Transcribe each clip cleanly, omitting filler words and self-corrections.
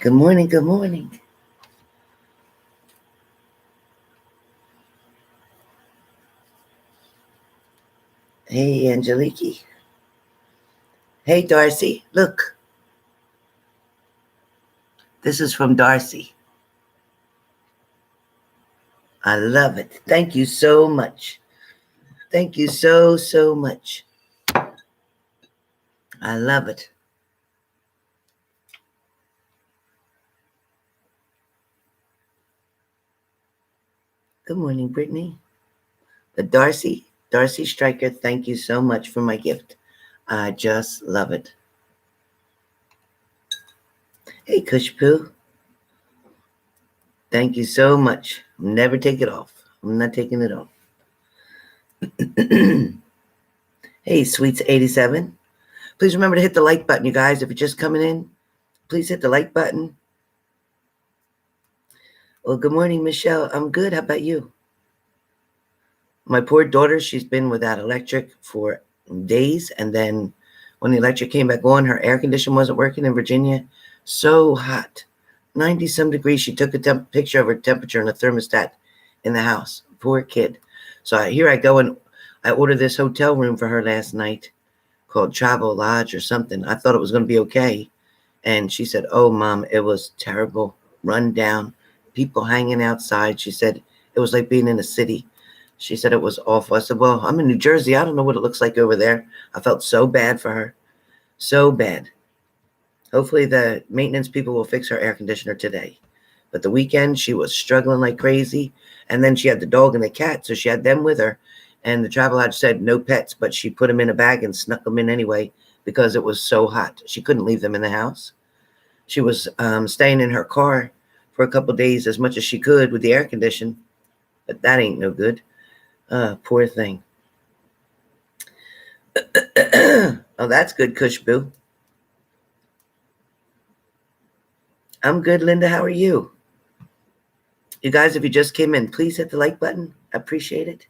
Good morning. Good morning. Hey, Angeliki. Hey, Darcy. Look, this is from Darcy. I love it. Thank you so much. Thank you so much. I love it. Good morning, Brittany. But Darcy Stryker, thank you so much for my gift. I just love it. Hey, Kushpoo. Thank you so much. Never take it off. I'm not taking it off. Hey, Sweets87. Please remember to hit the like button, you guys. If you're just coming in, please hit the like button. Well, good morning, Michelle. I'm good. How about you? My poor daughter, she's been without electric for days. And then when the electric came back on, her air conditioner wasn't working in Virginia. So hot. 90-some degrees. She took a picture of her temperature and a thermostat in the house. Poor kid. So here I go, and I ordered this hotel room for her last night called Travel Lodge or something. I thought it was going to be okay. And she said, oh, Mom, it was terrible. Run down. People hanging outside. She said it was like being in a city. She said it was awful. I said, well, I'm in New Jersey. I don't know what it looks like over there. I felt so bad for her. So bad. Hopefully the maintenance people will fix her air conditioner today. But the weekend, she was struggling like crazy. And then she had the dog and the cat, so she had them with her. And the travel lodge said no pets, but she put them in a bag and snuck them in anyway because it was so hot. She couldn't leave them in the house. She was staying in her car for a couple of days as much as she could with the air condition. But that ain't no good. Poor thing. Oh, that's good, Kushboo. I'm good, Linda. How are you? You guys, if you just came in, please hit the like button. I appreciate it.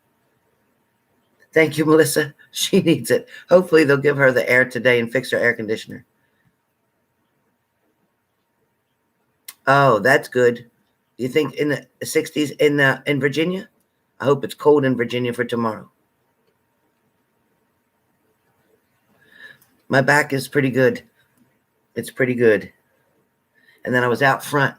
Thank you, Melissa. She needs it. Hopefully they'll give her the air today and fix her air conditioner. Oh, that's good. You think in the 60s in Virginia? I hope it's cold in Virginia for tomorrow. My back is pretty good. It's pretty good. And then I was out front,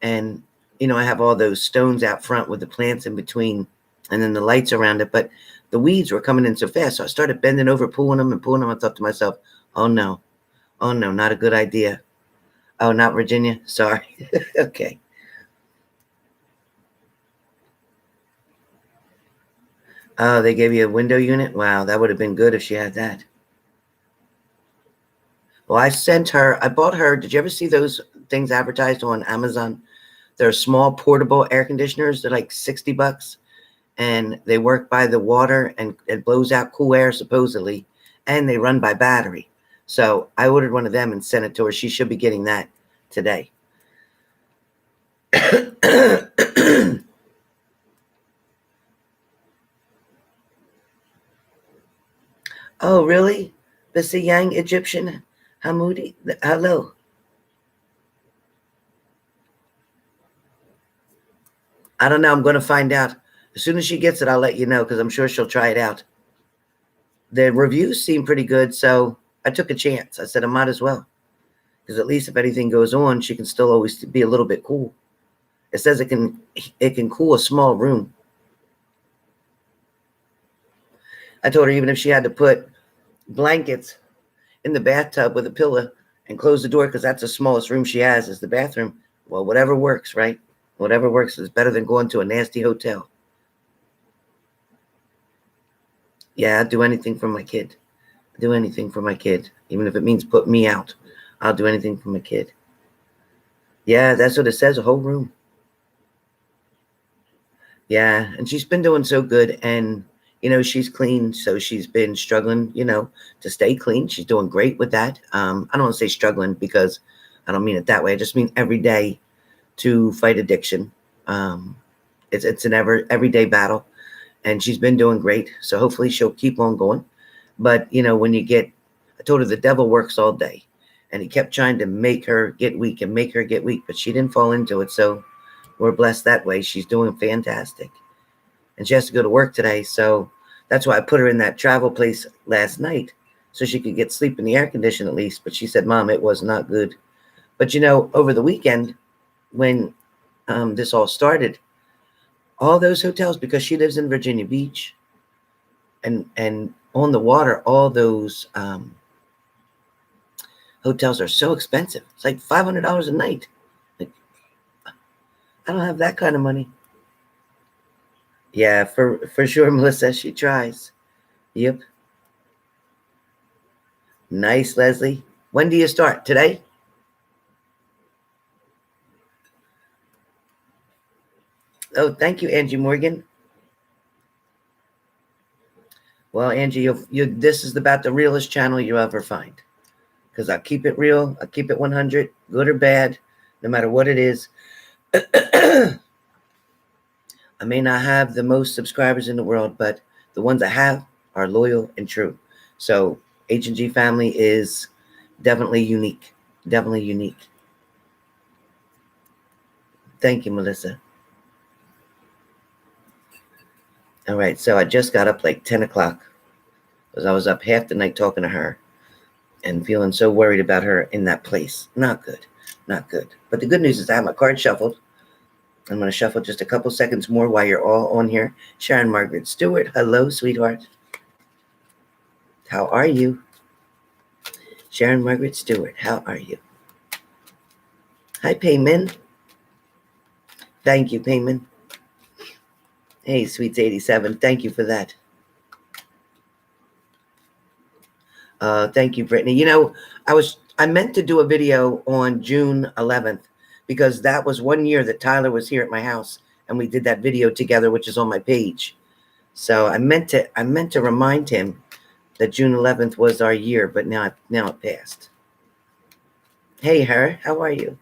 and I have all those stones out front with the plants in between and then the lights around it, but the weeds were coming in so fast. So I started bending over, pulling them. I thought to myself, oh no, not a good idea. Oh, not Virginia. Sorry. Okay. Oh, they gave you a window unit? Wow, that would have been good if she had that. Well, I bought her, did you ever see those things advertised on Amazon? They're small portable air conditioners. They're like $60, and they work by the water, and it blows out cool air supposedly, and they run by battery. So I ordered one of them and sent it to her. She should be getting that today. Oh, really? The Yang Egyptian Hamoudi? Hello. I don't know. I'm going to find out. As soon as she gets it, I'll let you know, because I'm sure she'll try it out. The reviews seem pretty good, so I took a chance. I said I might as well, because at least if anything goes on, she can still always be a little bit cool. It says it can cool a small room. I told her even if she had to put blankets in the bathtub with a pillow and close the door, because that's the smallest room she has is the bathroom. Well, whatever works, right? Whatever works is better than going to a nasty hotel. Yeah, I'd do anything for my kid. Do anything for my kid. Even if it means put me out. I'll do anything for my kid. Yeah, that's what it says, a whole room. Yeah, and she's been doing so good, and she's clean, so she's been struggling, to stay clean. She's doing great with that. I don't want to say struggling, because I don't mean it that way. I just mean every day to fight addiction. It's an everyday battle, and she's been doing great. So hopefully she'll keep on going. But when I told her the devil works all day, And he kept trying to make her get weak and make her get weak, but she didn't fall into it. So we're blessed that way. She's doing fantastic. And she has to go to work today. So that's why I put her in that travel place last night so she could get sleep in the air condition at least. But she said, Mom, it was not good. But, over the weekend when this all started, all those hotels, because she lives in Virginia Beach and on the water, all those hotels are so expensive. It's like $500 a night. Like, I don't have that kind of money. Yeah, for sure, Melissa. She tries. Yep. Nice, Leslie. When do you start? Today? Oh, thank you, Angie Morgan. Well, Angie, this is about the realest channel you'll ever find. Because I keep it real. I keep it 100, good or bad, no matter what it is. I may not have the most subscribers in the world, but the ones I have are loyal and true. So H&G family is definitely unique. Definitely unique. Thank you, Melissa. All right, so I just got up like 10 o'clock because I was up half the night talking to her and feeling so worried about her in that place. Not good. Not good. But the good news is I have my card shuffled. I'm going to shuffle just a couple seconds more while you're all on here. Sharon Margaret Stewart. Hello, sweetheart. How are you? Sharon Margaret Stewart. How are you? Hi, Payman. Thank you, Payman. Hey, Sweets 87. Thank you for that. Thank you, Brittany. I meant to do a video on June 11th because that was 1 year that Tyler was here at my house and we did that video together, which is on my page. So I meant to remind him that June 11th was our year, but now it passed. Hey, her, how are you?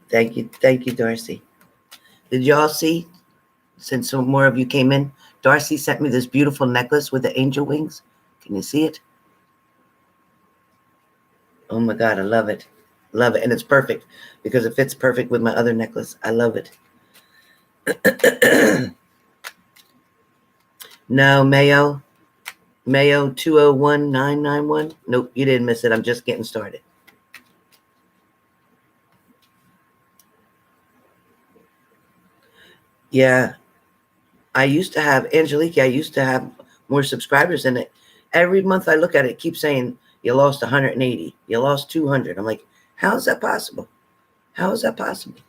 Thank you, Darcy. Did y'all see, since some more of you came in, Darcy sent me this beautiful necklace with the angel wings. Can you see it? Oh my God, I love it. Love it. And it's perfect because it fits perfect with my other necklace. I love it. No, Mayo 201991. Nope, you didn't miss it. I'm just getting started. Yeah, I used to have Angelique. I used to have more subscribers in it. Every month I look at it, it keeps saying you lost 180, you lost 200. I'm like, how is that possible? How is that possible?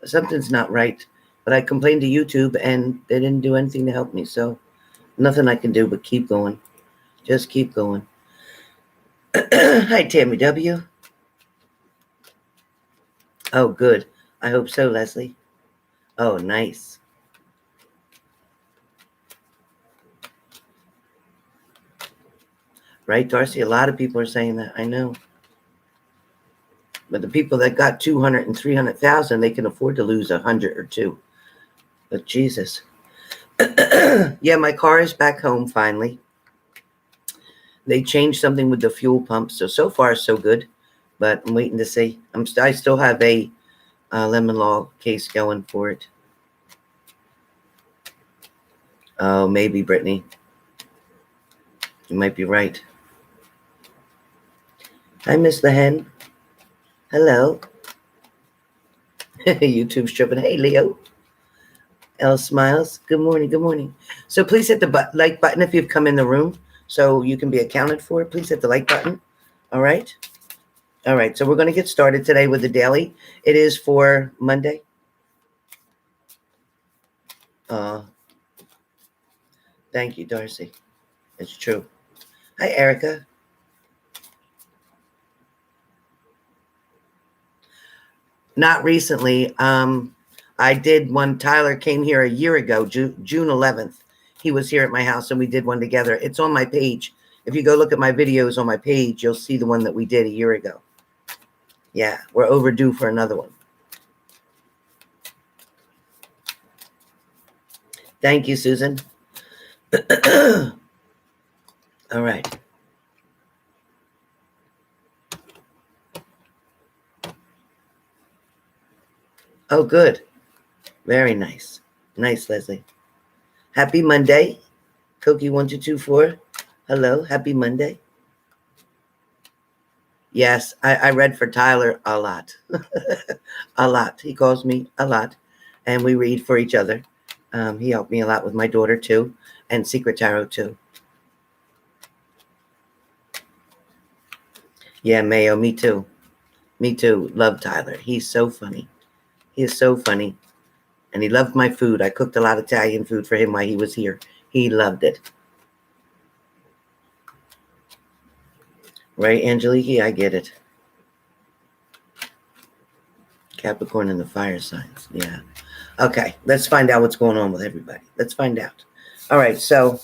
Something's not right. But I complained to YouTube and they didn't do anything to help me. So nothing I can do but keep going. Just keep going. Hi, Tammy W. Oh, good. I hope so, Leslie. Oh, nice. Right, Darcy? A lot of people are saying that. I know. But the people that got 200 and 300,000, they can afford to lose 100 or 2. But Jesus. Yeah, my car is back home finally. They changed something with the fuel pump. So far, so good. But I'm waiting to see. I still have a lemon law case going for it. Oh, maybe, Brittany. You might be right. Hi, Miss the Hen. Hello. YouTube's tripping. Hey, Leo. L smiles. Good morning. Good morning. So please hit the like button if you've come in the room so you can be accounted for. Please hit the like button. All right. All right. So we're going to get started today with the daily. It is for Monday. Thank you, Darcy. It's true. Hi, Erica. Not recently. I did one. Tyler came here a year ago, June 11th. He was here at my house and we did one together. It's on my page. If you go look at my videos on my page, you'll see the one that we did a year ago. Yeah, we're overdue for another one. Thank you, Susan. All right. Oh, good. Very nice. Nice, Leslie. Happy Monday. Cookie1224. Hello. Happy Monday. Yes, I read for Tyler a lot. A lot. He calls me a lot. And we read for each other. He helped me a lot with my daughter, too. And Secret Tarot, too. Yeah, Mayo, me too. Me too. Love Tyler. He's so funny. He is so funny. And he loved my food. I cooked a lot of Italian food for him while he was here. He loved it. Right, Angelique? I get it. Capricorn and the fire signs. Yeah. Okay, let's find out what's going on with everybody. Let's find out. All right, so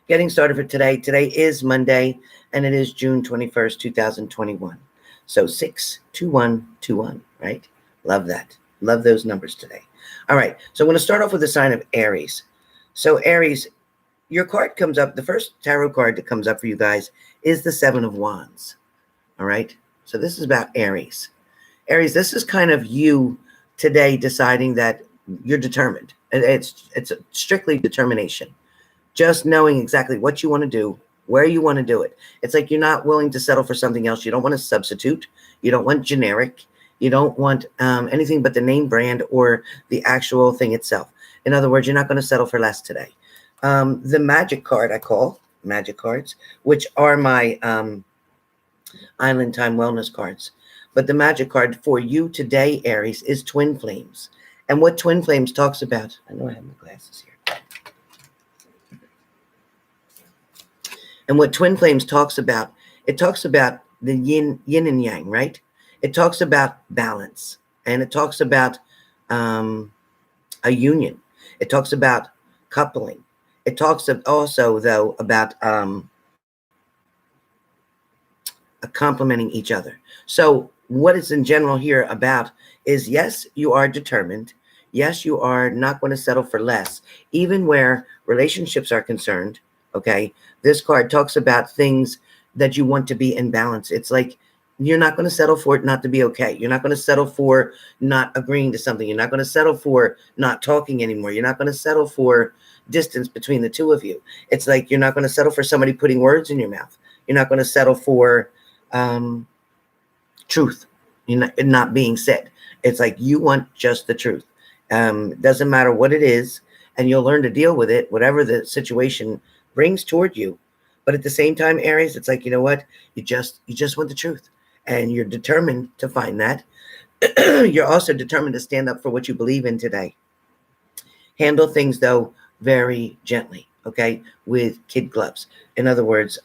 getting started for today. Today is Monday, and it is June 21st, 2021. So 62121, right? Love that. Love those numbers today. All right, so I'm going to start off with the sign of Aries. So Aries, your card comes up. The first tarot card that comes up for you guys is the Seven of Wands. All right, so this is about Aries. Aries, this is kind of you today deciding that you're determined. It's strictly determination. Just knowing exactly what you want to do, where you want to do it. It's like you're not willing to settle for something else. You don't want to substitute. You don't want generic. You don't want anything but the name brand or the actual thing itself. In other words, you're not going to settle for less today. The magic card I call magic cards, which are my Island Time Wellness cards. But the magic card for you today, Aries, is Twin Flames. And what Twin Flames talks about, I know I have my glasses here. And what Twin Flames talks about, it talks about the yin and yang, right? It talks about balance. And it talks about a union. It talks about coupling. It talks also, though, about complementing each other. So what it's in general here about is, yes, you are determined. Yes, you are not going to settle for less, even where relationships are concerned. Okay. This card talks about things that you want to be in balance. It's like you're not going to settle for it not to be okay. You're not going to settle for not agreeing to something. You're not going to settle for not talking anymore. You're not going to settle for distance between the two of you. It's like you're not going to settle for somebody putting words in your mouth. You're not going to settle for truth not being said. It's like you want just the truth. Doesn't matter what it is, and you'll learn to deal with it, whatever the situation brings toward you. But at the same time, Aries, it's like, you know what? You just want the truth, and you're determined to find that. You're also determined to stand up for what you believe in today. Handle things, though, very gently, okay, with kid gloves. In other words,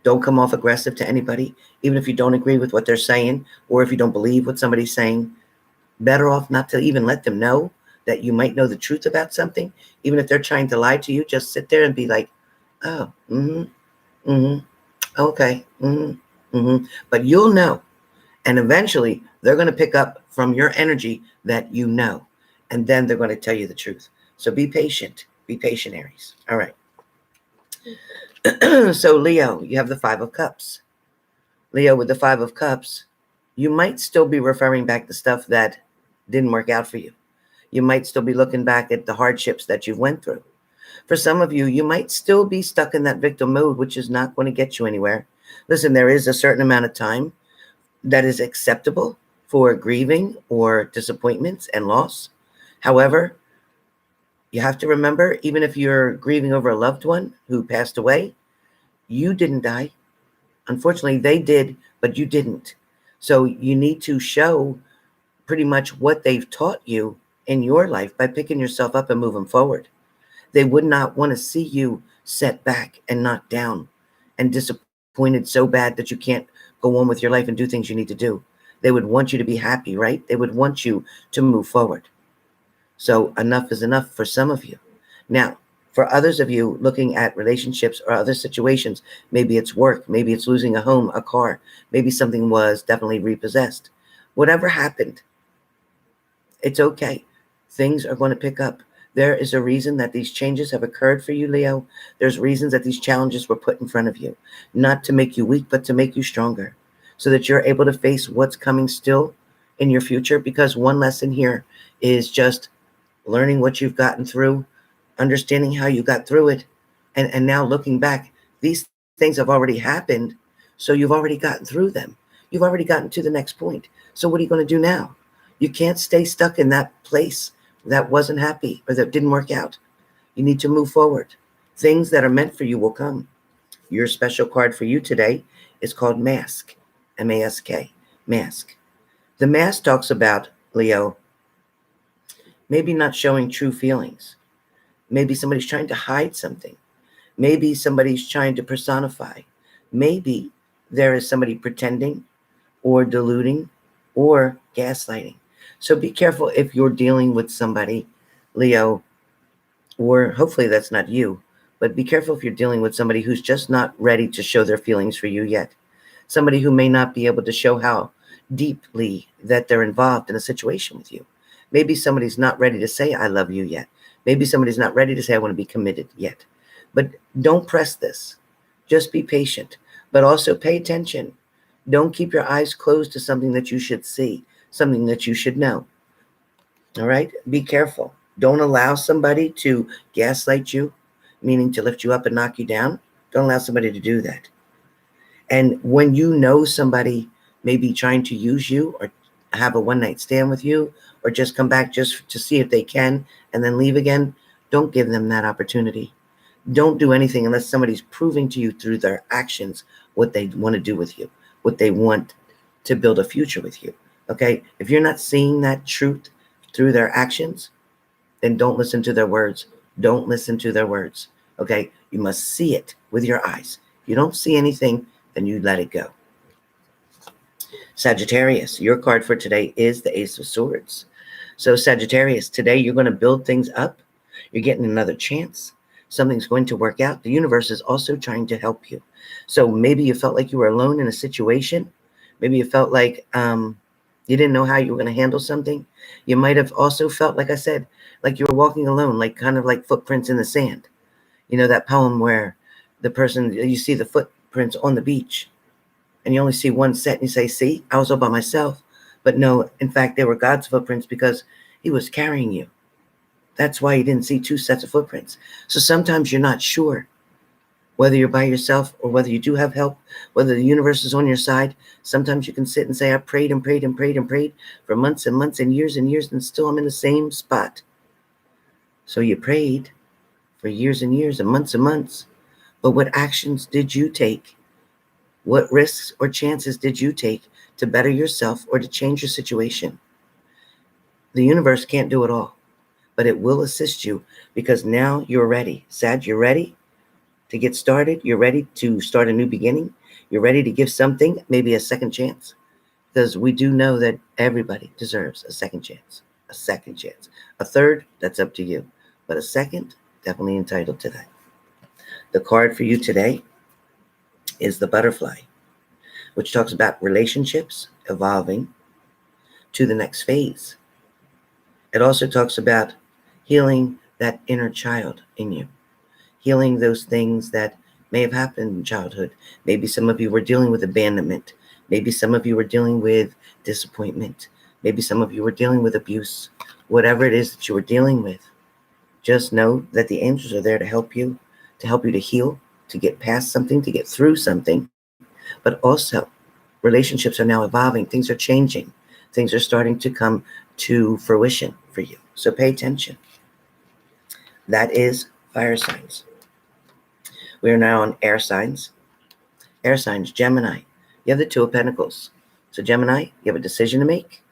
don't come off aggressive to anybody, even if you don't agree with what they're saying, or if you don't believe what somebody's saying. Better off not to even let them know that you might know the truth about something. Even if they're trying to lie to you, just sit there and be like, oh, okay, But you'll know. And eventually, they're going to pick up from your energy that you know. And then they're going to tell you the truth. So be patient. Be patient, Aries. All right. So Leo, you have the Five of Cups. Leo, with the Five of Cups, you might still be referring back to stuff that didn't work out for you. You might still be looking back at the hardships that you went through. For some of you, you might still be stuck in that victim mode, which is not going to get you anywhere. Listen, there is a certain amount of time that is acceptable for grieving or disappointments and loss. However, you have to remember, even if you're grieving over a loved one who passed away, you didn't die. Unfortunately, they did, but you didn't. So you need to show pretty much what they've taught you in your life by picking yourself up and moving forward. They would not want to see you set back and knocked down and disappointed so bad that you can't go on with your life and do things you need to do. They would want you to be happy, right? They would want you to move forward. So enough is enough for some of you. Now, for others of you looking at relationships or other situations, maybe it's work, maybe it's losing a home, a car, maybe something was definitely repossessed. Whatever happened, it's okay. Things are going to pick up. There is a reason that these changes have occurred for you, Leo. There's reasons that these challenges were put in front of you, not to make you weak, but to make you stronger, so that you're able to face what's coming still in your future. Because one lesson here is just learning what you've gotten through, understanding how you got through it, and now looking back, these things have already happened, so you've already gotten through them. You've already gotten to the next point. So what are you going to do now? You can't stay stuck in that place that wasn't happy or that didn't work out. You need to move forward. Things that are meant for you will come. Your special card for you today is called Mask, M-A-S-K, Mask. The mask talks about, Leo, maybe not showing true feelings. Maybe somebody's trying to hide something. Maybe somebody's trying to personify. Maybe there is somebody pretending or deluding or gaslighting. So be careful if you're dealing with somebody, Leo, or hopefully that's not you, but be careful if you're dealing with somebody who's just not ready to show their feelings for you yet. Somebody who may not be able to show how deeply that they're involved in a situation with you. Maybe somebody's not ready to say, I love you yet. Maybe somebody's not ready to say, I want to be committed yet. But don't press this. Just be patient, but also pay attention. Don't keep your eyes closed to something that you should see, something that you should know. All right? Be careful. Don't allow somebody to gaslight you, meaning to lift you up and knock you down. Don't allow somebody to do that. And when you know somebody may be trying to use you or have a one-night stand with you or just come back just to see if they can and then leave again, don't give them that opportunity. Don't do anything unless somebody's proving to you through their actions what they want to do with you, what they want to build a future with you. Okay? If you're not seeing that truth through their actions, then don't listen to their words. Don't listen to their words. Okay? You must see it with your eyes. If you don't see anything, then you let it go. Sagittarius, your card for today is the Ace of Swords. So Sagittarius, today you're going to build things up. You're getting another chance. Something's going to work out. The universe is also trying to help you. So maybe you felt like you were alone in a situation. Maybe you felt like you didn't know how you were going to handle something. You might have also felt, like I said, like you were walking alone, like kind of like footprints in the sand. You know, that poem where the person, you see the footprints on the beach and you only see one set and you say, see, I was all by myself. But no, in fact, they were God's footprints because he was carrying you. That's why you didn't see two sets of footprints. So sometimes you're not sure whether you're by yourself or whether you do have help, whether the universe is on your side. Sometimes you can sit and say, I prayed and prayed and prayed and prayed for months and months and years, and still I'm in the same spot. So you prayed for years and years and months, but what actions did you take? What risks or chances did you take to better yourself or to change your situation? The universe can't do it all, but it will assist you because now you're ready. Sag, you're ready to get started. You're ready to start a new beginning. You're ready to give something maybe a second chance, because we do know that everybody deserves a second chance. A third, that's up to you, but a second, definitely entitled to that. The card for you today is the Butterfly, which talks about relationships evolving to the next phase. It also talks about healing that inner child in you, healing those things that may have happened in childhood. Maybe some of you were dealing with abandonment. Maybe some of you were dealing with disappointment. Maybe some of you were dealing with abuse. Whatever it is that you were dealing with, just know that the angels are there to help you to heal, to get past something, to get through something. But also, relationships are now evolving. Things are changing. Things are starting to come to fruition for you. So pay attention. That is fire signs. We are now on air signs. Air signs, Gemini. You have the Two of Pentacles. So Gemini, you have a decision to make.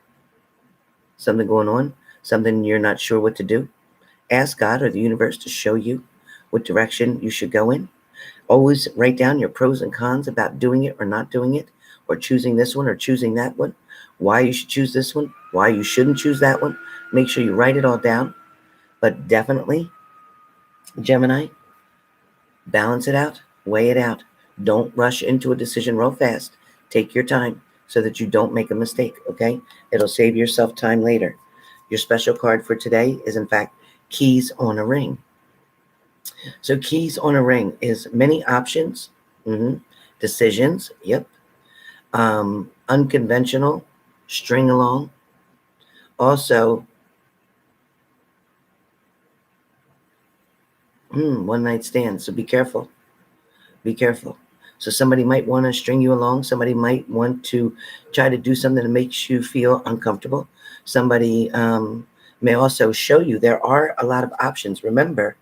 Something going on. Something you're not sure what to do. Ask God or the universe to show you what direction you should go in. Always write down your pros and cons about doing it or not doing it, or choosing this one or choosing that one, why you should choose this one, why you shouldn't choose that one. Make sure you write it all down. But definitely, Gemini, balance it out, weigh it out. Don't rush into a decision real fast. Take your time so that you don't make a mistake, okay? It'll save yourself time later. Your special card for today is, in fact, keys on a ring. So keys on a ring is many options, decisions, yep, unconventional, string along. Also, one night stand. So be careful. Be careful. So somebody might want to string you along. Somebody might want to try to do something that makes you feel uncomfortable. Somebody may also show you there are a lot of options. Remember,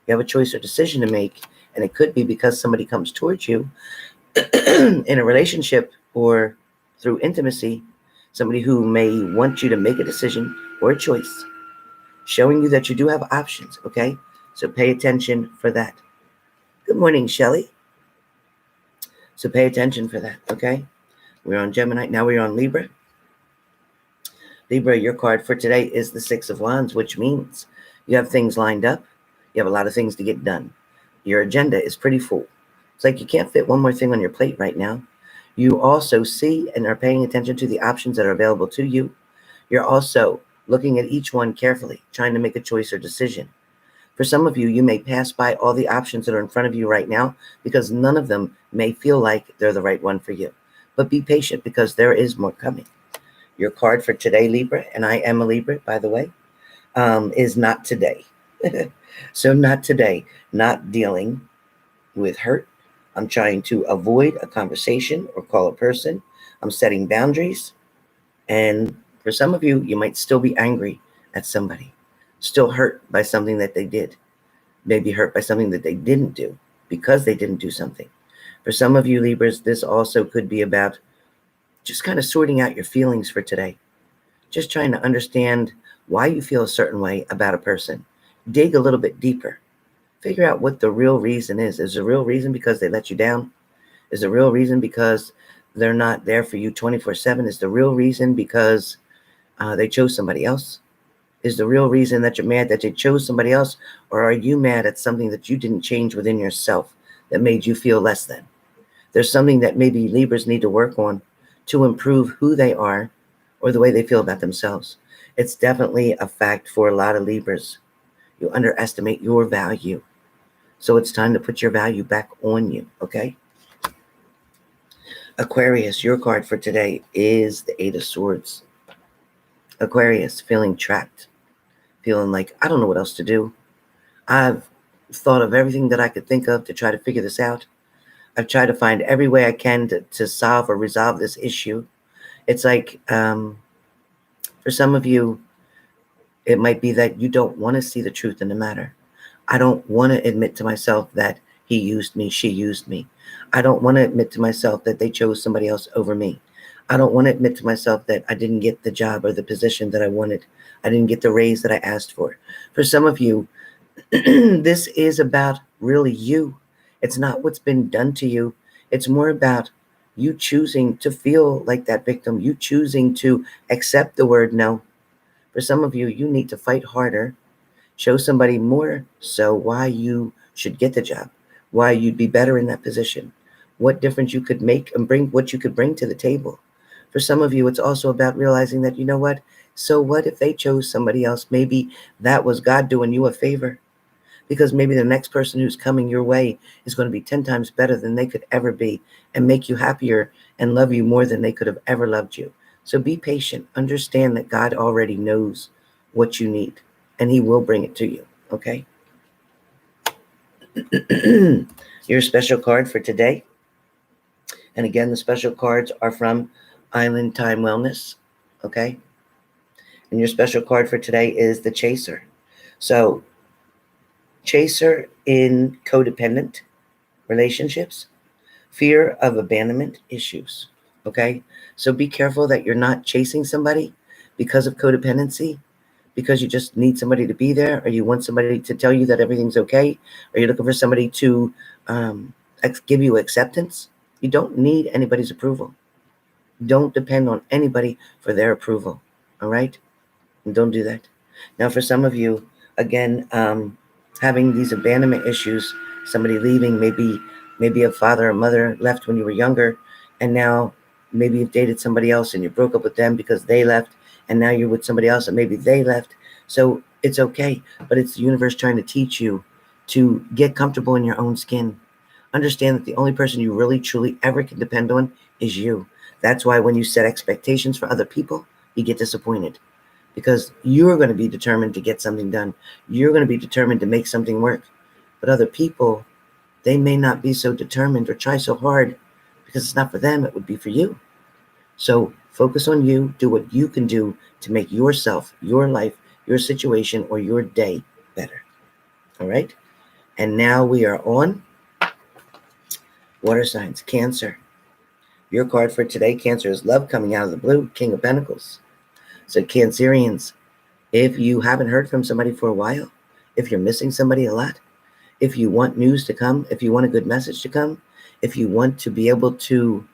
you have a choice or decision to make, and it could be because somebody comes towards you in a relationship or through intimacy, somebody who may want you to make a decision or a choice, showing you that you do have options, okay? So pay attention for that. Good morning, Shelley. So pay attention for that, okay? We're on Gemini. Now we're on Libra. Libra, your card for today is the Six of Wands, which means you have things lined up. You have a lot of things to get done. Your agenda is pretty full. It's like you can't fit one more thing on your plate right now. You also see and are paying attention to the options that are available to you. You're also looking at each one carefully, trying to make a choice or decision. For some of you, you may pass by all the options that are in front of you right now because none of them may feel like they're the right one for you. But be patient because there is more coming. Your card for today, Libra, and I am a Libra, by the way, is not today. So not today, not dealing with hurt. I'm trying to avoid a conversation or call a person. I'm setting boundaries. And for some of you, you might still be angry at somebody, still hurt by something that they did, maybe hurt by something that they didn't do because they didn't do something. For some of you Libras, this also could be about just kind of sorting out your feelings for today, just trying to understand why you feel a certain way about a person. Dig a little bit deeper. Figure out what the real reason is. Is the real reason because they let you down? Is the real reason because they're not there for you 24/7? Is the real reason because they chose somebody else? Is the real reason that you're mad that they chose somebody else? Or are you mad at something that you didn't change within yourself that made you feel less than? There's something that maybe Libras need to work on to improve who they are or the way they feel about themselves. It's definitely a fact for a lot of Libras. You underestimate your value. So it's time to put your value back on you, okay? Aquarius, your card for today is the Eight of Swords. Aquarius, feeling trapped, feeling like, I don't know what else to do. I've thought of everything that I could think of to try to figure this out. I've tried to find every way I can to solve or resolve this issue. It's like, for some of you, it might be that you don't want to see the truth in the matter. I don't want to admit to myself that he used me, she used me. I don't want to admit to myself that they chose somebody else over me. I don't want to admit to myself that I didn't get the job or the position that I wanted. I didn't get the raise that I asked for. For some of you, this is about really you. It's not what's been done to you. It's more about you choosing to feel like that victim, you choosing to accept the word no. For some of you, you need to fight harder, show somebody more so why you should get the job, why you'd be better in that position, what difference you could make and bring, what you could bring to the table. For some of you, it's also about realizing that, you know what? So what if they chose somebody else? Maybe that was God doing you a favor, because maybe the next person who's coming your way is going to be 10 times better than they could ever be and make you happier and love you more than they could have ever loved you. So be patient. Understand that God already knows what you need and he will bring it to you, okay? Your special card for today. And again, the special cards are from Island Time Wellness, okay? And your special card for today is the Chaser. So, Chaser in codependent relationships, fear of abandonment issues, okay? So be careful that you're not chasing somebody because of codependency, because you just need somebody to be there, or you want somebody to tell you that everything's okay, or you're looking for somebody to give you acceptance. You don't need anybody's approval. Don't depend on anybody for their approval, all right? And don't do that. Now, for some of you, again, having these abandonment issues, somebody leaving, maybe a father or mother left when you were younger, and now maybe you've dated somebody else and you broke up with them because they left, and now you're with somebody else and maybe they left. So It's okay, but it's the universe trying to teach you to get comfortable in your own skin. Understand that the only person you really, truly ever can depend on is you. That's why when you set expectations for other people, you get disappointed because you're going to be determined to get something done. You're going to be determined to make something work. But other people, they may not be so determined or try so hard because it's not for them. It would be for you. So focus on you. Do what you can do to make yourself, your life, your situation, or your day better. All right? And now we are on water signs. Cancer. Your card for today, Cancer, is love coming out of the blue, King of Pentacles. So Cancerians, if you haven't heard from somebody for a while, if you're missing somebody a lot, if you want news to come, if you want a good message to come, if you want to be able to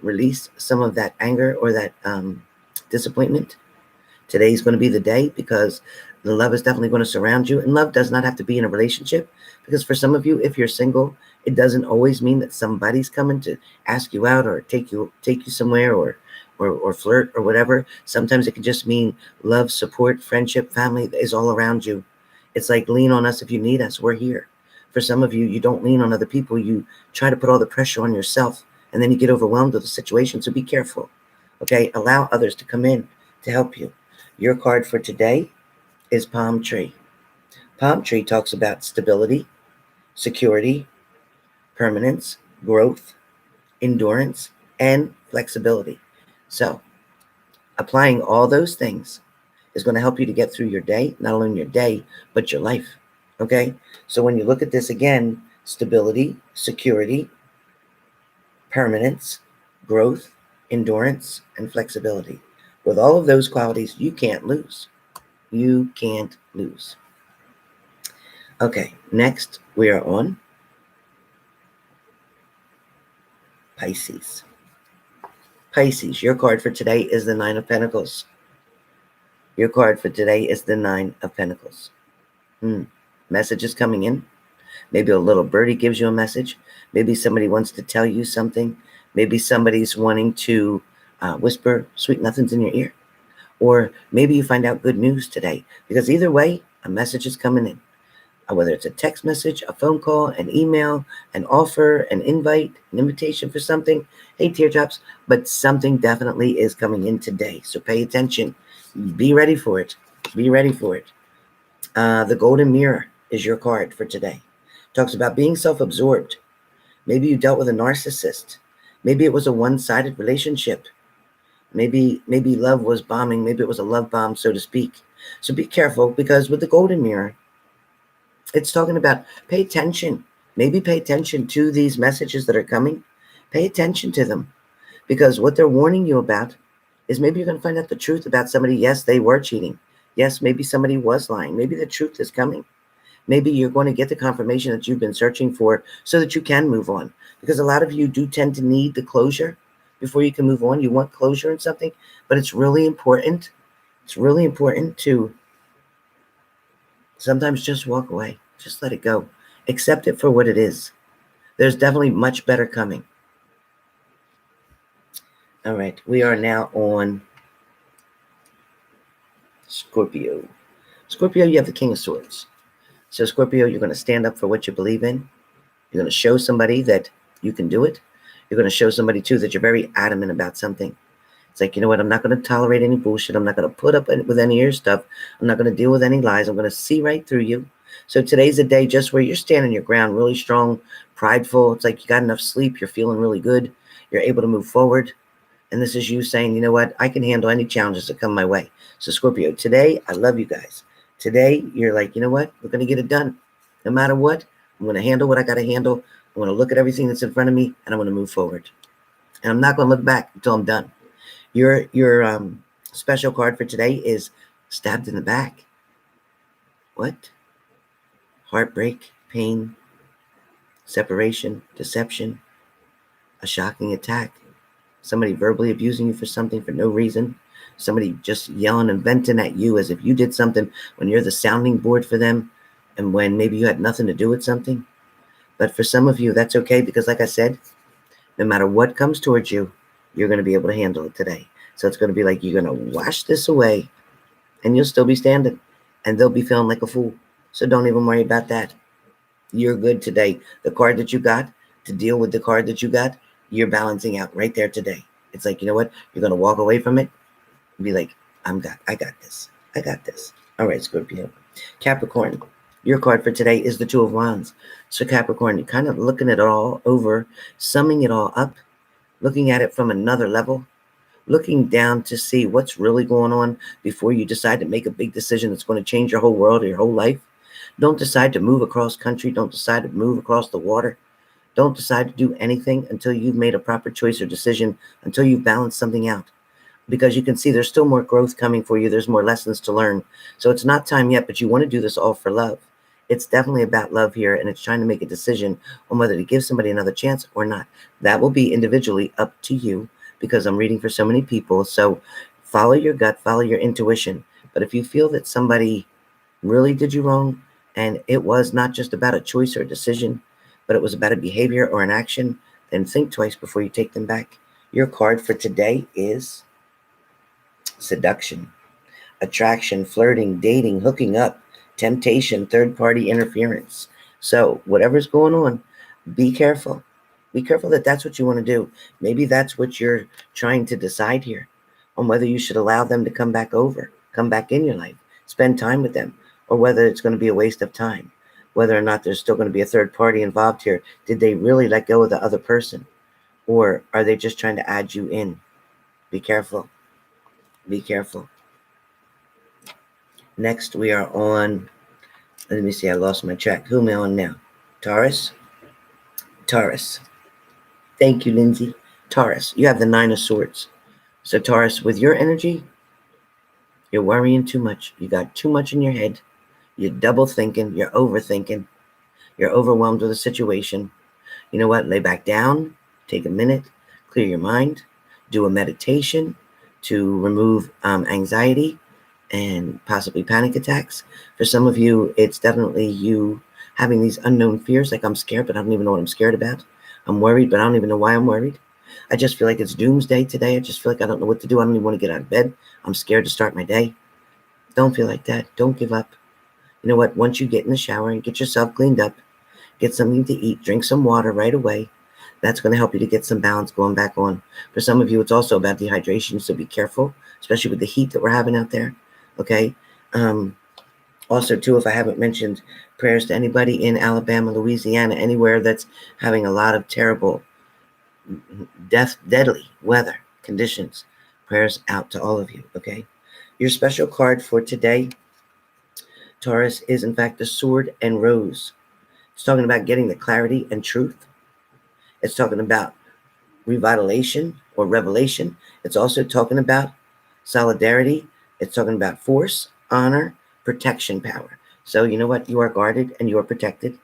release some of that anger or that disappointment, today's going to be the day, because the love is definitely going to surround you. And love does not have to be in a relationship, because for some of you, if you're single, it doesn't always mean that somebody's coming to ask you out or take you somewhere or flirt or whatever. Sometimes it can just mean love, support, friendship, family is all around you. It's like, lean on us if you need us. We're here. For some of you, you don't lean on other people. You try to put all the pressure on yourself, and then you get overwhelmed with the situation. So be careful. Okay? Allow others to come in to help you. Your card for today is Palm Tree. Palm Tree talks about stability, security, permanence, growth, endurance, and flexibility. So applying all those things is going to help you to get through your day, not only your day, but your life. Okay? So when you look at this again, stability, security, permanence, growth, endurance, and flexibility. With all of those qualities, you can't lose. You can't lose. Okay, next we are on Pisces. Pisces, your card for today is the Nine of Pentacles. Your card for today is the Nine of Pentacles. Message is coming in. Maybe a little birdie gives you a message. Maybe somebody wants to tell you something. Maybe somebody's wanting to whisper sweet nothings in your ear. Or maybe you find out good news today. Because either way, a message is coming in. Whether it's a text message, a phone call, an email, an offer, an invite, an invitation for something. Hey, teardrops. But something definitely is coming in today. So pay attention. Be ready for it. Be ready for it. The Golden Mirror is your card for today. Talks about being self-absorbed. Maybe you dealt with a narcissist. Maybe it was a one-sided relationship. Maybe love was bombing. Maybe it was a love bomb, so to speak. So be careful, because with the Golden Mirror, it's talking about pay attention. Maybe pay attention to these messages that are coming. Pay attention to them, because what they're warning you about is maybe you're going to find out the truth about somebody. Yes, they were cheating. Yes, maybe somebody was lying. Maybe the truth is coming. Maybe you're going to get the confirmation that you've been searching for so that you can move on. Because a lot of you do tend to need the closure before you can move on. You want closure in something, but it's really important. It's really important to sometimes just walk away. Just let it go. Accept it for what it is. There's definitely much better coming. All right. We are now on Scorpio. Scorpio, you have the King of Swords. So Scorpio, you're going to stand up for what you believe in. You're going to show somebody that you can do it. You're going to show somebody, too, that you're very adamant about something. It's like, you know what? I'm not going to tolerate any bullshit. I'm not going to put up with any of your stuff. I'm not going to deal with any lies. I'm going to see right through you. So today's a day just where you're standing your ground, really strong, prideful. It's like you got enough sleep. You're feeling really good. You're able to move forward. And this is you saying, you know what? I can handle any challenges that come my way. So Scorpio, today, I love you guys. Today, you're like, you know what? We're going to get it done. No matter what, I'm going to handle what I got to handle. I'm going to look at everything that's in front of me, and I'm going to move forward. And I'm not going to look back until I'm done. Your special card for today is Stabbed in the Back. What? Heartbreak, pain, separation, deception, a shocking attack. Somebody verbally abusing you for something for no reason. Somebody just yelling and venting at you as if you did something when you're the sounding board for them, and when maybe you had nothing to do with something. But for some of you, that's okay, because like I said, no matter what comes towards you, you're going to be able to handle it today. So it's going to be like you're going to wash this away, and you'll still be standing. and they'll be feeling like a fool. So don't even worry about that. You're good today. The card that you got to deal with the card that you got, you're balancing out right there today. It's like, you know what? You're going to walk away from it and be like, I got this. I got this. All right, Scorpio. Capricorn, your card for today is the Two of Wands. So Capricorn, you're kind of looking at it all over, summing it all up, looking at it from another level, looking down to see what's really going on before you decide to make a big decision that's going to change your whole world or your whole life. Don't decide to move across country. Don't decide to move across the water. Don't decide to do anything until you've made a proper choice or decision, until you've balanced something out. Because you can see there's still more growth coming for you. There's more lessons to learn. So it's not time yet, but you want to do this all for love. It's definitely about love here, and it's trying to make a decision on whether to give somebody another chance or not. That will be individually up to you, because I'm reading for so many people. So follow your gut, follow your intuition. But if you feel that somebody really did you wrong, and it was not just about a choice or a decision, but it was about a behavior or an action, then think twice before you take them back. Your card for today is seduction, attraction, flirting, dating, hooking up, temptation, third-party interference. So whatever's going on, be careful. Be careful that that's what you want to do. Maybe that's what you're trying to decide here, on whether you should allow them to come back in your life, spend time with them, or whether it's going to be a waste of time, whether or not there's still going to be a third party involved here. Did they really let go of the other person, or are they just trying to add you in? Be careful. Be careful. Next, we are on, let me see, I lost my track. Who am I on now? Taurus? Taurus. Thank you, Lindsay. Taurus, you have the Nine of Swords. So Taurus, with your energy, you're worrying too much. You got too much in your head. You're double thinking. You're overthinking. You're overwhelmed with a situation. You know what? Lay back down. Take a minute. Clear your mind. Do a meditation to remove anxiety and possibly panic attacks. For some of you, it's definitely you having these unknown fears, like I'm scared, but I don't even know what I'm scared about. I'm worried, but I don't even know why I'm worried. I just feel like it's doomsday today. I just feel like I don't know what to do. I don't even want to get out of bed. I'm scared to start my day. Don't feel like that. Don't give up. You know what? Once you get in the shower and get yourself cleaned up, get something to eat, drink some water right away. That's going to help you to get some balance going back on. For some of you, it's also about dehydration, so be careful, especially with the heat that we're having out there. Okay? Also, too, if I haven't mentioned, prayers to anybody in Alabama, Louisiana, anywhere that's having a lot of terrible, deadly weather conditions. Prayers out to all of you, okay? Your special card for today, Taurus, is in fact the Sword and Rose. It's talking about getting the clarity and truth. It's talking about revitalization or revelation. It's also talking about solidarity. It's talking about force, honor, protection, power. So you know what? You are guarded and you are protected.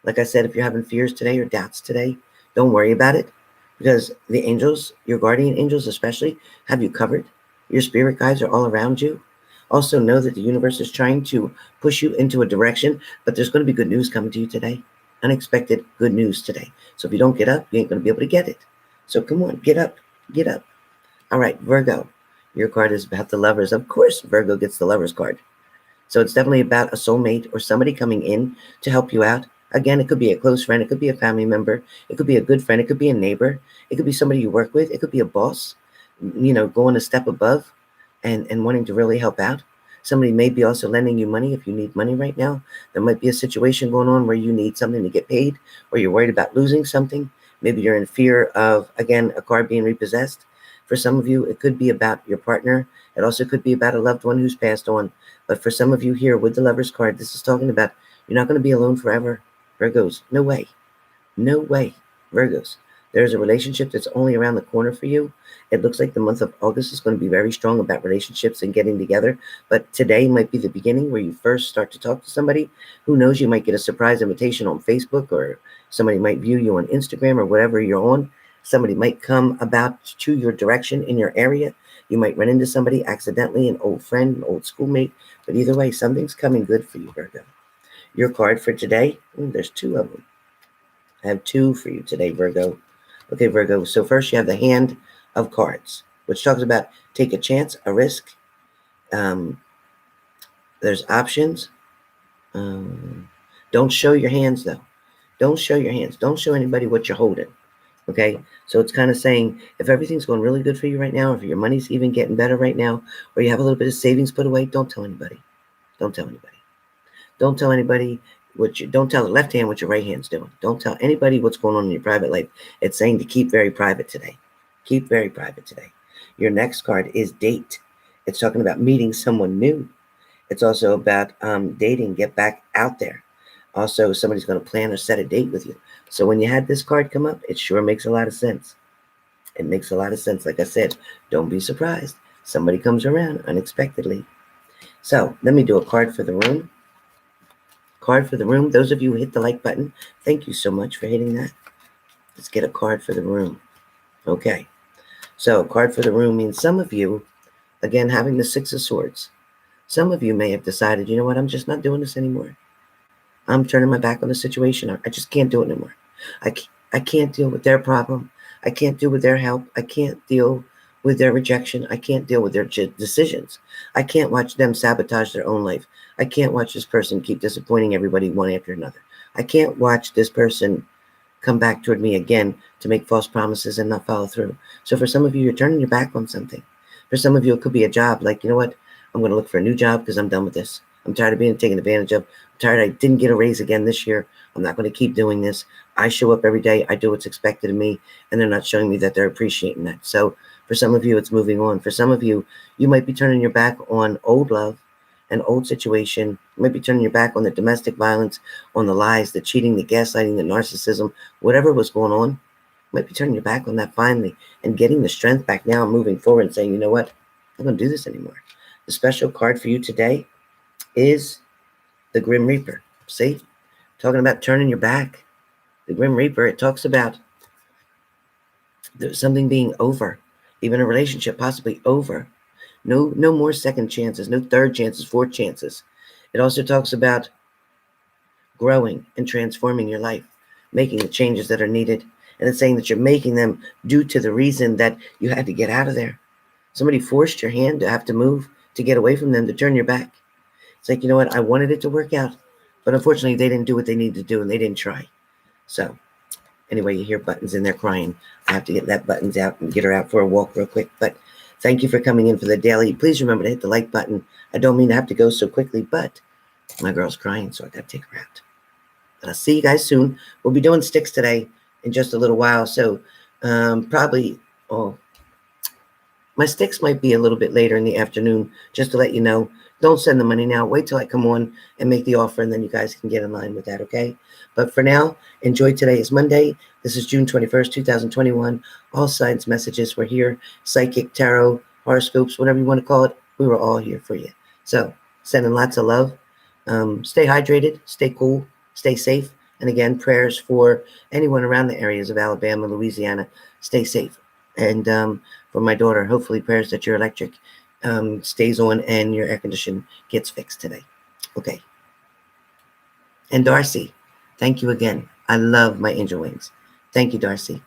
Like I said, if you're having fears today or doubts today, don't worry about it, because the angels, your guardian angels especially, have you covered. Your spirit guides are all around you. Also know that the universe is trying to push you into a direction, but there's going to be good news coming to you today. Unexpected good news today. So if you don't get up, you ain't going to be able to get it. So come on, get up, get up. All right, Virgo, your card is about the lovers. Of course, Virgo gets the lovers card. So it's definitely about a soulmate or somebody coming in to help you out. Again, it could be a close friend. It could be a family member. It could be a good friend. It could be a neighbor. It could be somebody you work with. It could be a boss, going a step above and wanting to really help out. Somebody may be also lending you money if you need money right now. There might be a situation going on where you need something to get paid, or you're worried about losing something. Maybe you're in fear of, again, a car being repossessed. For some of you, it could be about your partner. It also could be about a loved one who's passed on. But for some of you here with the Lover's card, this is talking about you're not going to be alone forever. Virgos, no way. No way. Virgos, there's a relationship that's only around the corner for you. It looks like the month of August is going to be very strong about relationships and getting together. But today might be the beginning where you first start to talk to somebody. Who knows, you might get a surprise invitation on Facebook, or somebody might view you on Instagram or whatever you're on. Somebody might come about to your direction in your area. You might run into somebody accidentally, an old friend, an old schoolmate. But either way, something's coming good for you, Virgo. Your card for today, there's two of them. I have two for you today, Virgo. Okay, Virgo. So first you have the Hand of Cards, which talks about take a chance, a risk, There's options. Don't show your hands, though. Don't show your hands. Don't show anybody what you're holding. Okay? So it's kind of saying if everything's going really good for you right now, if your money's even getting better right now, or you have a little bit of savings put away, don't tell anybody. Don't tell anybody. Don't tell anybody don't tell the left hand what your right hand's doing. Don't tell anybody what's going on in your private life. It's saying to keep very private today. Keep very private today. Your next card is date. It's talking about meeting someone new. It's also about dating, get back out there. Also, somebody's going to plan or set a date with you. So when you had this card come up, it sure makes a lot of sense. It makes a lot of sense. Like I said, don't be surprised. Somebody comes around unexpectedly. So let me do a card for the room. Card for the room. Those of you who hit the like button, thank you so much for hitting that. Let's get a card for the room. Okay. So card for the room means some of you, again, having the Six of Swords, some of you may have decided, you know what, I'm just not doing this anymore. I'm turning my back on the situation. I just can't do it anymore. I can't deal with their problem. I can't deal with their help. I can't deal with their rejection. I can't deal with their decisions. I can't watch them sabotage their own life. I can't watch this person keep disappointing everybody one after another. I can't watch this person come back toward me again to make false promises and not follow through. So for some of you, you're turning your back on something. For some of you, it could be a job. Like, you know what? I'm going to look for a new job because I'm done with this. I'm tired of being taken advantage of. I'm tired I didn't get a raise again this year. I'm not going to keep doing this. I show up every day. I do what's expected of me, and they're not showing me that they're appreciating that. So for some of you, it's moving on. For some of you, you might be turning your back on old love, an old situation. You might be turning your back on the domestic violence, on the lies, the cheating, the gaslighting, the narcissism, whatever was going on. You might be turning your back on that finally and getting the strength back now and moving forward and saying, you know what? I'm going to do this anymore. The special card for you today is the Grim Reaper. See? Talking about turning your back. The Grim Reaper, it talks about something being over, even a relationship possibly over. No more second chances, no third chances, fourth chances. It also talks about growing and transforming your life, making the changes that are needed. And it's saying that you're making them due to the reason that you had to get out of there. Somebody forced your hand to have to move, to get away from them, to turn your back. It's like, you know what? I wanted it to work out, but unfortunately they didn't do what they needed to do and they didn't try. So anyway, you hear Buttons in there crying. I have to get that Buttons out and get her out for a walk real quick. But thank you for coming in for the daily. Please remember to hit the like button. I don't mean to have to go so quickly, but my girl's crying, so I got to take her out. But I'll see you guys soon. We'll be doing sticks today in just a little while. So probably, my sticks might be a little bit later in the afternoon, just to let you know. Don't send the money now. Wait till I come on and make the offer, and then you guys can get in line with that, okay? But for now, enjoy today. It's Monday. This is June 21st, 2021. All signs messages were here. Psychic, tarot, horoscopes, whatever you want to call it. We were all here for you. So sending lots of love. Stay hydrated. Stay cool. Stay safe. And again, prayers for anyone around the areas of Alabama, Louisiana. Stay safe. And for my daughter, hopefully prayers that your electric stays on and your air condition gets fixed today. Okay. And Darcy, thank you again. I love my angel wings. Thank you, Darcy.